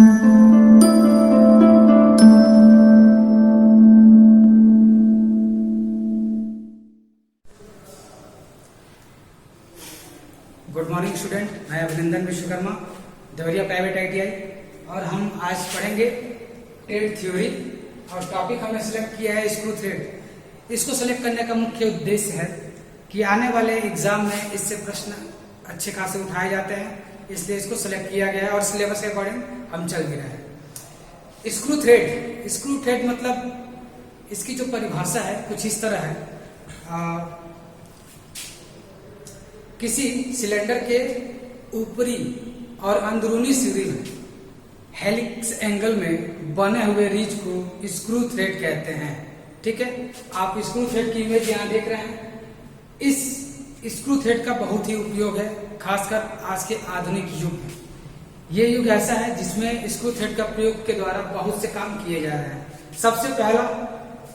Good morning student, मैं अभिनंदन Vishwakarma, Deoria private ITI। और हम आज पढ़ेंगे ट्रेड थ्योरी और टॉपिक हमने सिलेक्ट किया है स्क्रू थ्रेड। इसको सिलेक्ट करने का मुख्य उद्देश्य है कि आने वाले एग्जाम में इससे प्रश्न अच्छे खासे उठाए जाते हैं, इसलिए इसको सिलेक्ट किया गया है और सिलेबस के अकॉर्डिंग हम चल भी रहे हैं। स्क्रू थ्रेड मतलब इसकी जो परिभाषा है कुछ इस तरह है। किसी सिलेंडर के ऊपरी और अंदरूनी सिरे में हेलिक्स एंगल में बने हुए रीच को स्क्रू थ्रेड कहते हैं। ठीक है, आप स्क्रू थ्रेड की इमेज यहाँ देख रहे हैं। इस स्क्रू थ्रेड का बहुत ही उपयोग है, खासकर आज के आधुनिक युग में। ये युग ऐसा है जिसमें स्क्रू थ्रेड का प्रयोग के द्वारा बहुत से काम किए जा रहे हैं। सबसे पहला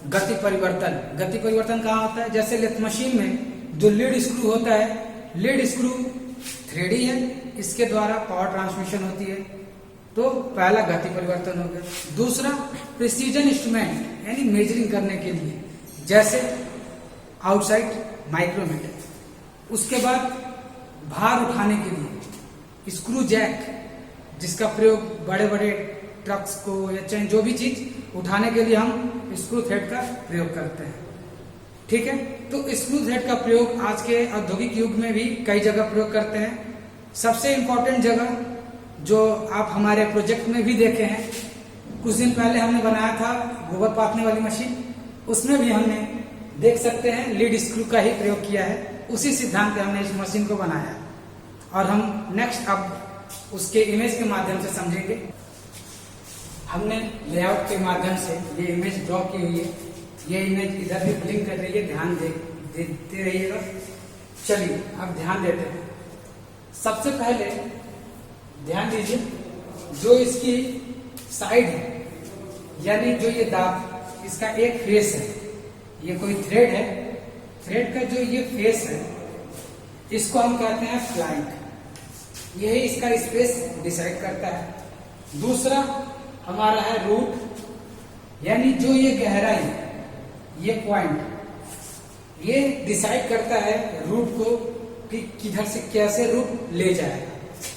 गति परिवर्तन। गति परिवर्तन कहाँ होता है? जैसे लेथ मशीन में जो लीड स्क्रू होता है, लीड स्क्रू थ्रेडी है, इसके द्वारा पावर ट्रांसमिशन होती है। तो पहला गति परिवर्तन हो गया। दूसरा प्रिसीजन इंस्ट्रूमेंट यानी मेजरिंग करने के लिए, जैसे आउटसाइड माइक्रोमीटर। उसके बाद भार उठाने के लिए स्क्रू जैक, जिसका प्रयोग बड़े बड़े ट्रक्स को या चाहे जो भी चीज उठाने के लिए हम स्क्रू थ्रेड का प्रयोग करते हैं। ठीक है, तो स्क्रू थ्रेड का प्रयोग आज के औद्योगिक युग में भी कई जगह प्रयोग करते हैं। सबसे इम्पोर्टेंट जगह जो आप हमारे प्रोजेक्ट में भी देखे हैं, कुछ दिन पहले हमने बनाया था गोबर पाथने वाली मशीन, उसमें भी हमने देख सकते हैं लीड स्क्रू का ही प्रयोग किया है। उसी सिद्धांत पे हमने इस मशीन को बनाया और हम नेक्स्ट अब उसके इमेज के माध्यम से समझेंगे। हमने लेआउट के माध्यम से ये इमेज ड्रॉ की हुई है। ये इमेज इधर भी ब्लिंक कर रही है, ध्यान देते रहिएगा। चलिए अब ध्यान देते हैं। सबसे पहले ध्यान दीजिए, जो इसकी साइड है यानी जो ये दांत, इसका एक फेस है, ये कोई थ्रेड है, थ्रेड का जो ये फेस है इसको हम कहते हैं फ्लैंक। यही इसका स्पेस डिसाइड करता है। दूसरा हमारा है रूट, यानी जो ये गहराई, ये पॉइंट, ये डिसाइड करता है रूट को कि किधर से कैसे रूट ले जाएगा।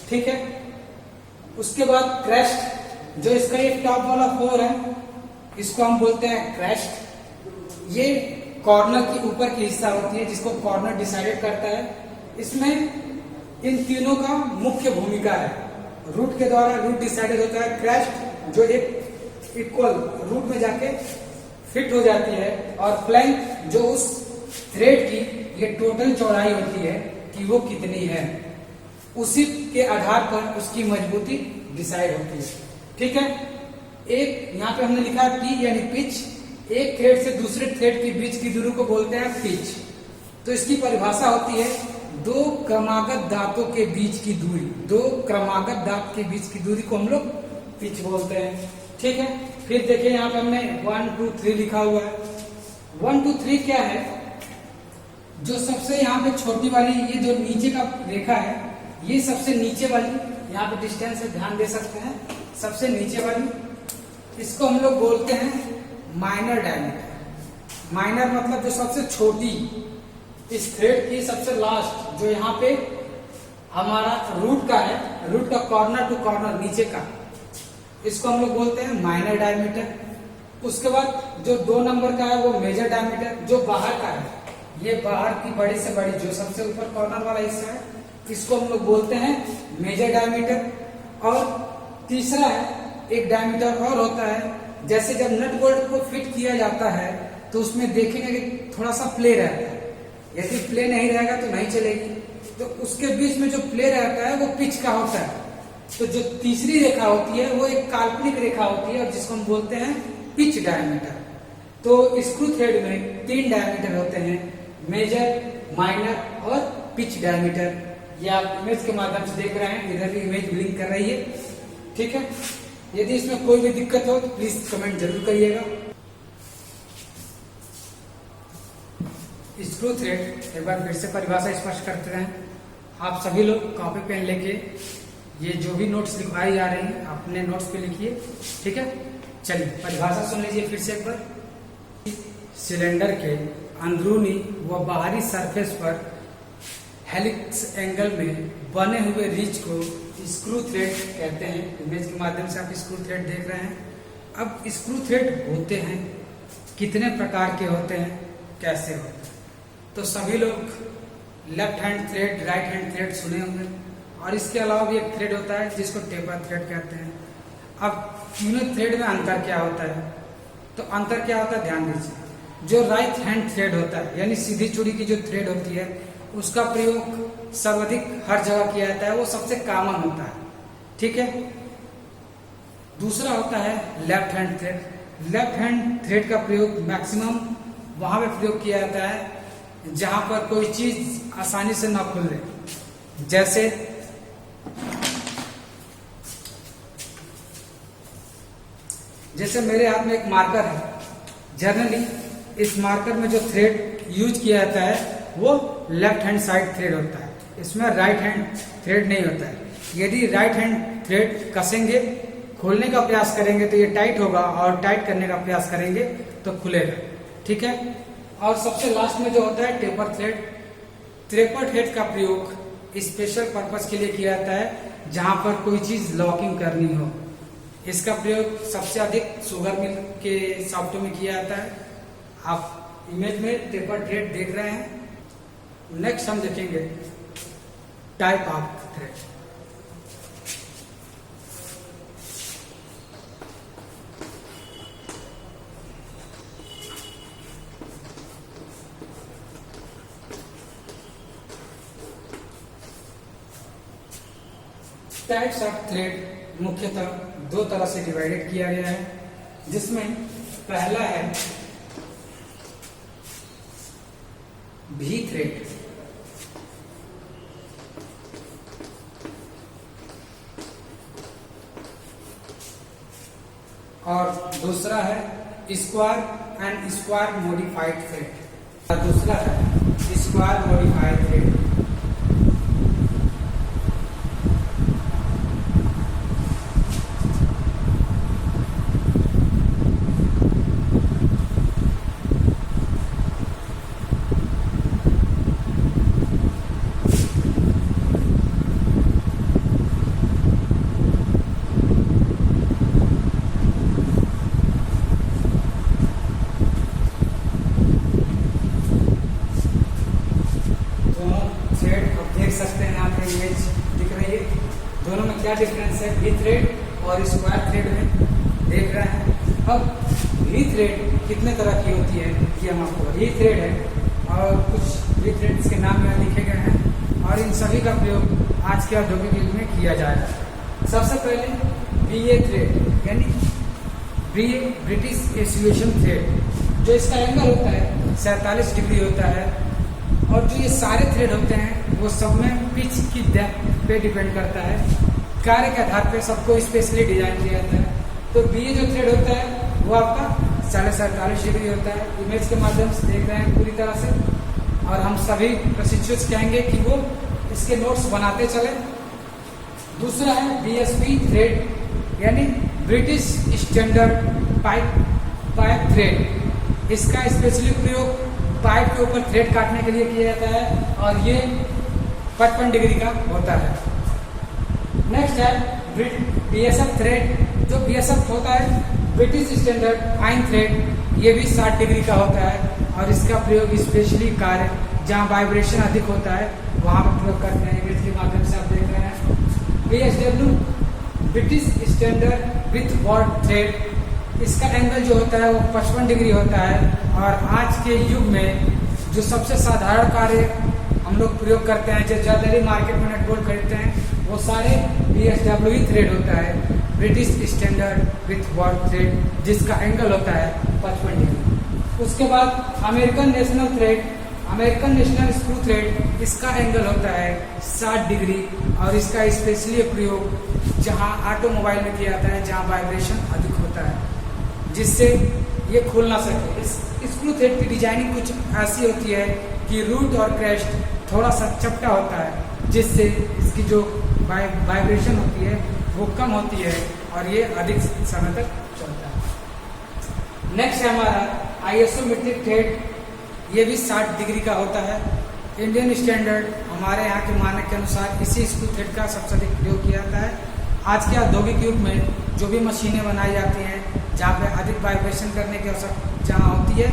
ठीक है, उसके बाद क्रेस्ट, जो इसका ये टॉप वाला फ्लोर है, इसको हम बोलते हैं क्रेस्ट। ये कॉर्नर की ऊपर की हिस्सा होती है जिसको कॉर्नर डिसाइड करता है। इसमें इन तीनों का मुख्य भूमिका है। रूट के द्वारा रूट डिसाइडेड होता है। क्रेस्ट जो एक इक्वल रूट में जाके फिट हो जाती है, और फ्लैंक जो उस थ्रेड की ये टोटल चौड़ाई होती है कि वो कितनी है, उसी के आधार पर उसकी मजबूती डिसाइड होती है। ठीक है, एक यहाँ पे हमने लिखा है P यानी पिच। एक थ्रेड से दूसरे थ्रेड के बीच की दूरी को बोलते हैं पिच। तो इसकी परिभाषा होती है दो क्रमागत दांतों के बीच की दूरी। दो क्रमागत दांत के बीच की दूरी को हम लोग पिच बोलते हैं। ठीक है, फिर देखिए यहाँ पे हमने 1 2 3 लिखा हुआ है। 1 2 3 क्या है? जो सबसे यहाँ पे छोटी वाली ये जो नीचे का रेखा है, ये सबसे नीचे वाली, यहाँ पे डिस्टेंस से ध्यान दे सकते हैं, सबसे नीचे वाली, इसको हम लोग बोलते हैं माइनर डायमीटर। माइनर मतलब जो सबसे छोटी, इस थ्रेड की सबसे लास्ट, जो यहाँ पे हमारा रूट का है, रूट का कॉर्नर टू कॉर्नर नीचे का, इसको हम लोग बोलते हैं माइनर डायमीटर। उसके बाद जो 2 नंबर का है वो मेजर डायमीटर। जो बाहर का है, ये बाहर की बड़ी से बड़ी जो सबसे ऊपर कॉर्नर वाला हिस्सा है, इसको हम लोग बोलते हैं मेजर डायमीटर। और तीसरा है एक डायमीटर और होता है, जैसे जब नट बोल्ट को फिट किया जाता है तो उसमें देखेंगे कि थोड़ा सा प्ले रहता है। यदि प्ले नहीं रहेगा तो नहीं चलेगी, तो उसके बीच में जो प्ले रहता है वो पिच का होता है। तो जो तीसरी रेखा होती है वो एक काल्पनिक रेखा होती है और जिसको हम बोलते हैं पिच डायमीटर। तो स्क्रू थ्रेड में 3 डायमीटर होते हैं, मेजर, माइनर और पिच डायमीटर। ये आप इमेज के माध्यम से देख रहे हैं, इधर भी इमेज ब्लिंक कर रही है। ठीक है, यदि इसमें कोई भी दिक्कत हो तो प्लीज कमेंट जरूर करिएगा। स्क्रू थ्रेड एक बार फिर से परिभाषा स्पष्ट करते हैं। आप सभी लोग कॉपी पेन लेके ये जो भी नोट्स लिखवाई जा रही हैं अपने नोट्स पे लिखिए, ठीक है। चलिए परिभाषा सुन लीजिए फिर से एक बार। सिलेंडर के अंदरूनी व बाहरी सरफेस पर हेलिक्स एंगल में बने हुए रिज को स्क्रू थ्रेड कहते हैं। इमेज के माध्यम से आप स्क्रू थ्रेड देख रहे हैं। अब स्क्रू थ्रेड होते हैं कितने प्रकार के होते हैं, कैसे होते हैं, तो सभी लोग left hand thread, right hand thread सुने होंगे, और इसके अलावा भी एक थ्रेड होता है जिसको टेपर थ्रेड कहते हैं। अब तीनों थ्रेड में अंतर क्या होता है, तो अंतर क्या होता है ध्यान दीजिए। जो राइट हैंड थ्रेड होता है यानी सीधी चूड़ी की जो थ्रेड होती है उसका प्रयोग सर्वाधिक हर जगह किया जाता है, वो सबसे कॉमन होता है, ठीक है। दूसरा होता है left hand thread. Left hand thread का प्रयोग मैक्सिमम वहां पे प्रयोग किया जाता है जहां पर कोई चीज आसानी से ना खुले, जैसे मेरे हाथ में एक मार्कर है। जनरली इस मार्कर में जो थ्रेड यूज किया जाता है वो लेफ्ट हैंड साइड थ्रेड होता है, इसमें राइट हैंड थ्रेड नहीं होता है। यदि राइट हैंड थ्रेड कसेंगे, खोलने का प्रयास करेंगे तो ये टाइट होगा, और टाइट करने का प्रयास करेंगे तो खुलेगा, ठीक है। और सबसे लास्ट में जो होता है टेपर थ्रेड। टेपर थ्रेड का प्रयोग स्पेशल पर्पस के लिए किया जाता है जहां पर कोई चीज लॉकिंग करनी हो। इसका प्रयोग सबसे अधिक शुगर मिल के सॉफ्टवेयर में किया जाता है। आप इमेज में टेपर थ्रेड देख रहे हैं। नेक्स्ट हम देखेंगे type of thread. Types of thread मुख्यतः दो तरह से डिवाइडेड किया गया है, जिसमें पहला है भी थ्रेड, और दूसरा है square and square modified thread, और दूसरा है स्क्वायर मॉडिफाइड थ्रेड। दोनों में क्या डिफरेंस है वी थ्रेड और स्क्वायर थ्रेड में देख रहे हैं। अब वी थ्रेड कितने तरह की होती है ये हम आपको, वी थ्रेड है और कुछ वी थ्रेड्स के नाम यहाँ लिखे गए हैं, और इन सभी का प्रयोग आज के औद्योगिक युग में किया जाएगा। सबसे पहले बीए थ्रेड यानी ब्रिटिश एसोसिएशन थ्रेड, जो इसका एंगल होता है 47 डिग्री होता है, और जो ये सारे थ्रेड होते हैं वो सब में पिच की डेप्थ पे डिपेंड करता है। कार्य के आधार पे सबको स्पेशली डिजाइन किया जाता है। तो बीए जो थ्रेड होता है वो आपका 47 डिग्री होता है। इमेज के माध्यम से देख रहे हैं पूरी तरह से, और हम सभी प्रशिक्षुत कहेंगे कि वो इसके नोट्स बनाते चले। दूसरा है बीएसपी थ्रेड यानी ब्रिटिश स्टैंडर्ड पाइप थ्रेड। इसका स्पेशली प्रयोग पाइप के ऊपर थ्रेड काटने के लिए किया जाता है, और ये 55 डिग्री का होता है। नेक्स्ट है बीएसएफ थ्रेड। जो बीएसएफ होता है ब्रिटिश स्टैंडर्ड फाइन थ्रेड, ये भी 60 डिग्री का होता है, और इसका प्रयोग स्पेशली कार्य जहाँ वाइब्रेशन अधिक होता है वहाँ पर प्रयोग करते हैं। इमेज के माध्यम से आप देख रहे हैं। BSW British standard with what thread, इसका एंगल जो होता है वो 55 डिग्री होता है, और आज के युग में जो सबसे साधारण कार्य हम लोग प्रयोग करते हैं, जो जनरली मार्केट में नट बोल्ट खरीदते हैं, वो सारे बीएसडब्ल्यू ही थ्रेड होता है, British standard with what thread, जिसका एंगल होता है 55 डिग्री। उसके बाद American national thread, American national screw thread, इसका एंगल होता है 60 डिग्री, और इसका स्पेशली प्रयोग जहाँ ऑटोमोबाइल में किया जाता है, जहाँ वाइब्रेशन अधिक होता है, जिससे ये खुल ना सके। इस स्क्रू थ्रेड की डिजाइनिंग कुछ ऐसी होती है कि रूट और क्रेस्ट थोड़ा सा चपटा होता है, जिससे इसकी जो वाइब्रेशन होती है वो कम होती है और ये अधिक समय तक चलता है। नेक्स्ट है हमारा आइसोमेट्रिक थ्रेड। ये भी 60 डिग्री का होता है। इंडियन स्टैंडर्ड हमारे यहाँ के मानक के अनुसार इसी स्क्रू थ्रेड का सबसे अधिक प्रयोग किया जाता है। आज के औद्योगिक युग में जो भी मशीनें बनाई जाती हैं जहाँ पे अधिक वाइब्रेशन करने की आवश्यकता जहाँ होती है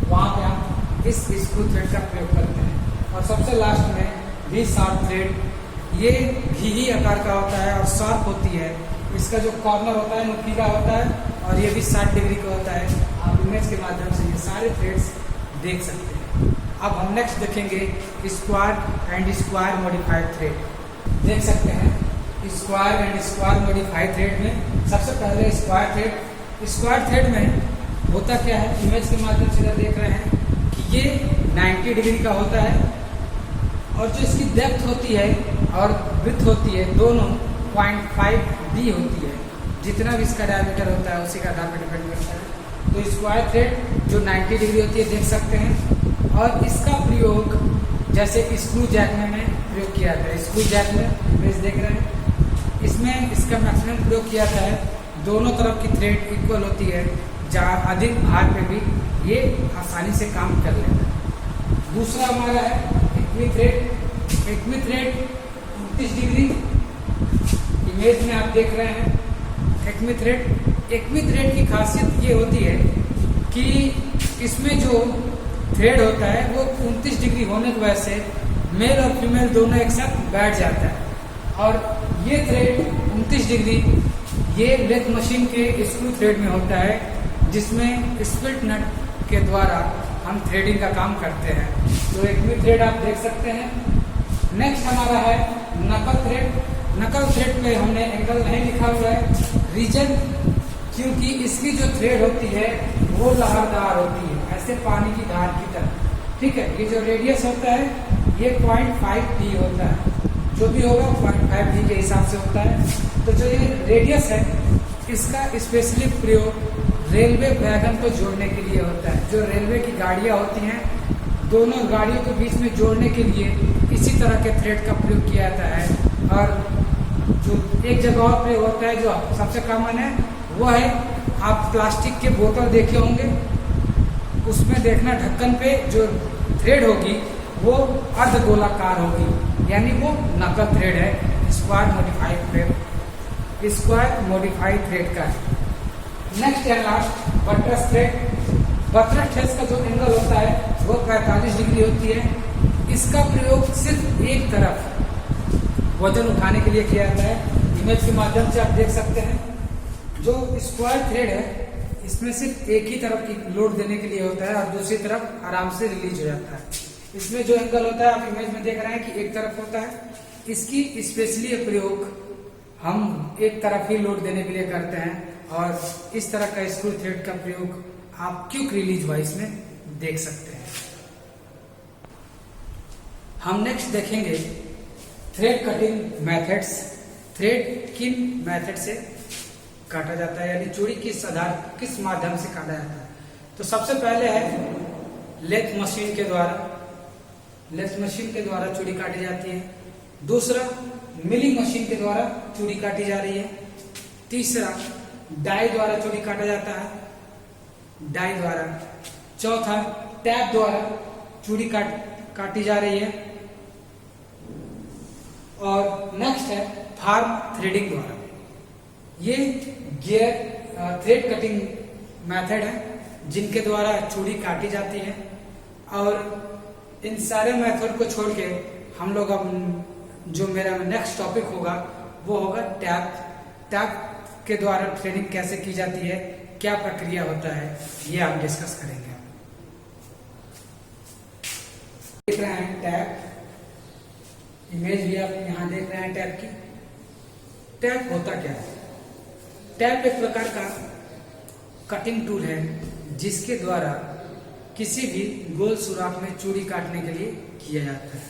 वहाँ पे हम इस स्क्रू थ्रेड का प्रयोग करते हैं। और सबसे लास्ट में भी शार्प थ्रेड, ये घी आकार का होता है और शार्प होती है। इसका जो कॉर्नर होता है नुकीला होता है और ये भी 60 डिग्री का होता है। आप इमेज के माध्यम से ये सारे थ्रेड्स देख सकते हैं। अब हम नेक्स्ट देखेंगे square and square modified thread. देख सकते हैं square and square modified thread में सबसे पहले स्क्वायर थ्रेड। स्क्वायर थ्रेड में होता क्या है, इमेज के माध्यम से देख रहे हैं कि ये 90 डिग्री का होता है और जो इसकी डेप्थ होती है और विड्थ होती है दोनों 0.5D होती है। जितना भी इसका डायमीटर होता है उसी का आधार पर डिपेंड करता है। तो स्क्वायर थ्रेड जो 90 डिग्री होती है देख सकते हैं। और इसका प्रयोग जैसे स्क्रू जैक में प्रयोग किया जाता है। स्क्रू जैक में इमेज देख रहे हैं, इसमें इसका मैक्सिमम प्रयोग किया जाता है। दोनों तरफ की थ्रेड इक्वल होती है जहाँ अधिक भार पे भी ये आसानी से काम कर लेता है। दूसरा हमारा है acme thread. Acme thread 29 degree image में आप देख रहे हैं। एक्मी थ्रेड की खासियत ये होती है कि इसमें जो थ्रेड होता है वो 29 डिग्री होने की वजह से मेल और फीमेल दोनों एक साथ बैठ जाता है। और ये थ्रेड 29 डिग्री ये लेथ मशीन के स्क्रू थ्रेड में होता है जिसमें स्प्लिट नट के द्वारा हम थ्रेडिंग का काम करते हैं। तो एक्मी थ्रेड आप देख सकते हैं। नेक्स्ट हमारा है नकल थ्रेड। नकल थ्रेड में हमने एंगल नहीं लिखा हुआ है, रीजन क्योंकि इसकी जो थ्रेड होती है वो लहरदार होती है, ऐसे पानी की धार की तरह। ठीक है, ये जो रेडियस होता है ये 0.5D होता है, जो भी होगा 0.5D के हिसाब से होता है। तो जो ये रेडियस है इसका स्पेशली प्रयोग रेलवे वैगन को जोड़ने के लिए होता है। जो रेलवे की गाड़ियाँ होती हैं दोनों गाड़ियों के बीच में जोड़ने के लिए इसी तरह के थ्रेड का प्रयोग किया जाता है। और जो एक जगह और प्रयोग होता है जो सबसे कॉमन है वो है, आप प्लास्टिक के बोतल देखे होंगे, उसमें देखना ढक्कन पे जो थ्रेड होगी वो अर्धगोलाकार होगी, यानी वो नकल थ्रेड है। Square modified thread square modified thread का है। नेक्स्ट है last buttress thread. Buttress thread का जो एंगल होता है वो 45 डिग्री होती है। इसका प्रयोग सिर्फ एक तरफ वजन उठाने के लिए किया जाता है। इमेज के माध्यम से आप देख सकते हैं जो स्क्वायर थ्रेड है इसमें सिर्फ एक ही तरफ की लोड देने के लिए होता है और दूसरी तरफ आराम से रिलीज हो जाता है। इसमें जो एंगल होता है आप इमेज में देख रहे हैं कि एक तरफ होता है। इसकी स्पेशली प्रयोग हम एक तरफ ही लोड देने के लिए करते हैं और इस तरह का स्क्रू थ्रेड का प्रयोग आप क्विक रिलीज वाइज में देख सकते हैं। हम नेक्स्ट देखेंगे थ्रेड कटिंग मेथड्स। थ्रेड किन मेथड से काटा जाता है, यानी चूड़ी किस माध्यम से काटा जाता है। तो सबसे पहले है लेथ मशीन के द्वारा। लेथ मशीन के द्वारा चूड़ी काटी जाती है। दूसरा मिलिंग मशीन के द्वारा चूड़ी काटी जा रही है। तीसरा डाई द्वारा चूड़ी काटा जाता है, डाई द्वारा। चौथा टैप द्वारा चूड़ी काटी जा रही है। और नेक्स्ट है फार्म थ्रेडिंग द्वारा। ये गियर थ्रेड कटिंग मेथड है जिनके द्वारा चूड़ी काटी जाती है। और इन सारे मेथड को छोड़ के हम लोग अब जो मेरा नेक्स्ट टॉपिक होगा वो होगा टैप। टैप के द्वारा थ्रेडिंग कैसे की जाती है, क्या प्रक्रिया होता है, ये आप डिस्कस करेंगे। देख रहे हैं टैप, इमेज भी आप यहाँ देख रहे हैं टैप की। टैप होता क्या है? टैप एक प्रकार का कटिंग टूल है जिसके द्वारा किसी भी गोल सुराख में चूड़ी काटने के लिए किया जाता है।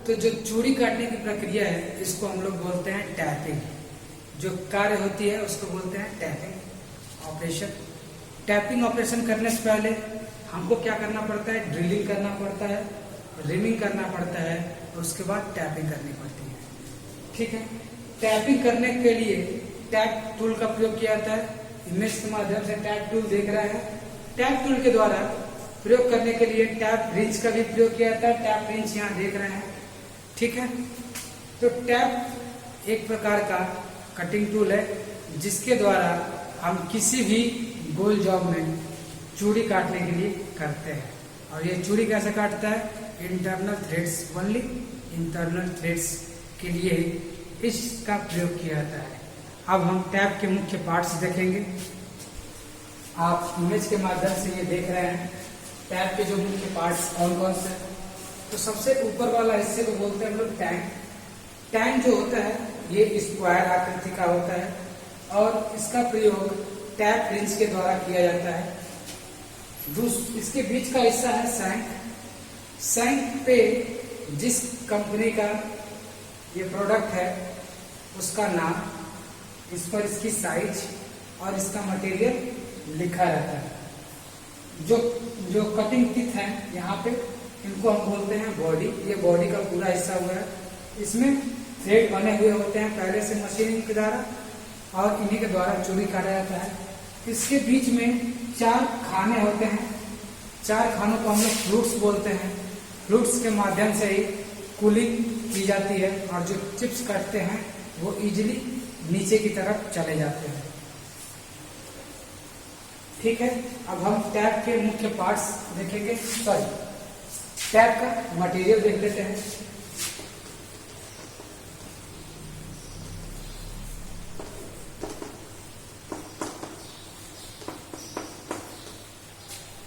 तो जो चूड़ी काटने की प्रक्रिया है इसको हम लोग बोलते हैं टैपिंग। जो कार्य होती है उसको बोलते हैं टैपिंग ऑपरेशन। टैपिंग ऑपरेशन करने से पहले हमको क्या करना पड़ता है? ड्रिलिंग करना पड़ता है, रिमिंग करना पड़ता है और उसके बाद टैपिंग करनी पड़ती है। ठीक है। टैपिंग करने के लिए टैप टूल का प्रयोग किया जाता है। इमेज के माध्यम से टैप टूल देख रहे हैं। टैप टूल के द्वारा प्रयोग करने के लिए टैप रिंच का भी प्रयोग किया जाता है। टैप रिंच यहाँ देख रहे हैं, ठीक है। तो टैप एक प्रकार का कटिंग टूल है जिसके द्वारा हम किसी भी गोल जॉब में चूड़ी काटने के लिए करते हैं। और ये चूड़ी कैसे काटता है? Internal threads only, internal threads के लिए इसका प्रयोग किया जाता है। अब हम टैप के मुख्य पार्ट्स देखेंगे। आप इमेज के माध्यम से ये देख रहे हैं टैप के जो मुख्य पार्ट्स कौन कौन से। तो सबसे ऊपर वाला हिस्से को बोलते हैं हम लोग टैंक। टैंक जो होता है ये स्क्वायर आकृति का होता है और इसका प्रयोग टैप रिंच के द्वारा किया जाता है। इसके बीच का हिस्सा है सैंक। सैंक पे जिस कंपनी का ये प्रोडक्ट है उसका नाम, इस पर इसकी साइज और इसका मटेरियल लिखा रहता है। जो कटिंग टिप है यहाँ पे, इनको हम बोलते हैं बॉडी। ये बॉडी का पूरा हिस्सा हुआ है। इसमें थ्रेड बने हुए होते हैं पहले से मशीनिंग के द्वारा और इन्हीं के द्वारा चूड़ी काटा जाता है। इसके बीच में 4 खाने होते हैं। 4 खानों को हम लोग फ्लूट्स बोलते हैं। फ्लूट्स के माध्यम से ही कूलिंग की जाती है और जो चिप्स कटते हैं वो इजीली नीचे की तरफ चले जाते हैं, ठीक है। अब हम टैप के मुख्य पार्ट्स देखेंगे। सॉरी, टैप का मटेरियल देख लेते हैं।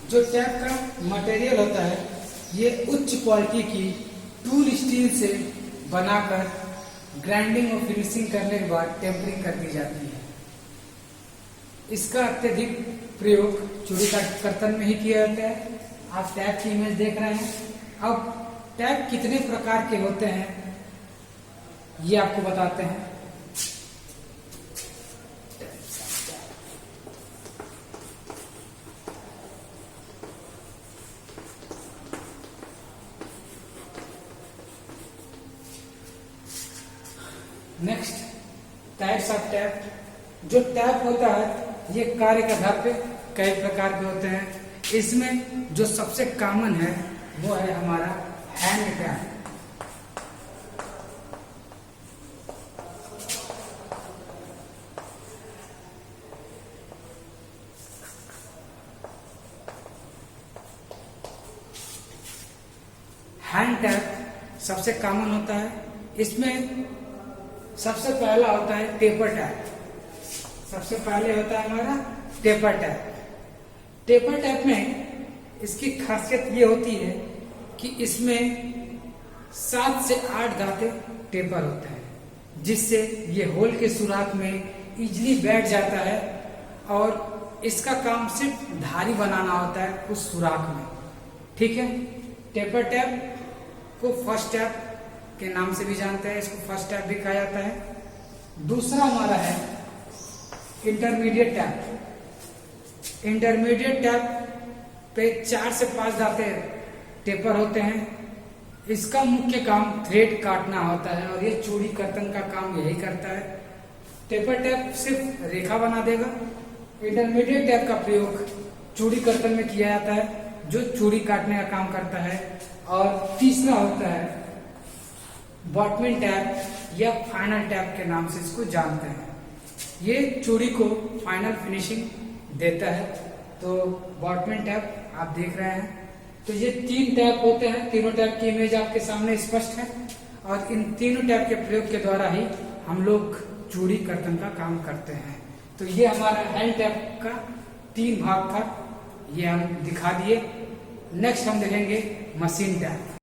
जो टैप का मटेरियल होता है ये उच्च क्वालिटी की टूल स्टील से बनाकर ग्राइंडिंग और फिनिशिंग करने के बाद टेम्परिंग कर दी जाती है। इसका अत्यधिक प्रयोग चूड़ी का कर्तन में ही किया जाता है। आप टैप की इमेज देख रहे हैं। अब टैप कितने प्रकार के होते हैं ये आपको बताते हैं। Next, types of tap. जो टैप होता है ये कार्य के आधार पे कई प्रकार के होते हैं। इसमें जो सबसे कॉमन है वो है हमारा हैंड टैप। हैंड टैप सबसे कॉमन होता है। इसमें सबसे पहला होता है टेपर टैप। सबसे पहले होता है हमारा टेपर टैप। टेपर टैप में इसकी खासियत ये होती है कि इसमें 7 से 8 दांते टेपर होते हैं जिससे ये होल के सुराख में इजीली बैठ जाता है और इसका काम सिर्फ धारी बनाना होता है उस सुराख में, ठीक है। टेपर टैप को फर्स्ट टैप के नाम से भी जानते हैं। इसको फर्स्ट टैप भी कहा जाता है। दूसरा हमारा है इंटरमीडिएट टैप। इंटरमीडिएट टैप पे 4 से 5 दांते टेपर होते हैं। इसका मुख्य काम थ्रेड काटना होता है और ये चूड़ी कर्तन का काम यही करता है। टेपर टैप सिर्फ रेखा बना देगा। इंटरमीडिएट टैप का प्रयोग चूड़ी कर्तन में किया जाता है जो चूड़ी काटने का काम करता है। और तीसरा होता है बॉटमिन टैप या फाइनल टैप के नाम से इसको जानते हैं। ये चूड़ी को फाइनल फिनिशिंग देता है। तो बॉटमिन टैप आप देख रहे हैं। तो ये 3 टैप होते हैं। तीनों टैप की इमेज आपके सामने स्पष्ट है और इन तीनों टैप के प्रयोग के द्वारा ही हम लोग चूड़ी कर्तन का काम करते हैं। तो ये हमारा हैंड टैप का 3 भाग था, ये हम दिखा दिए। नेक्स्ट हम देखेंगे मशीन टैप।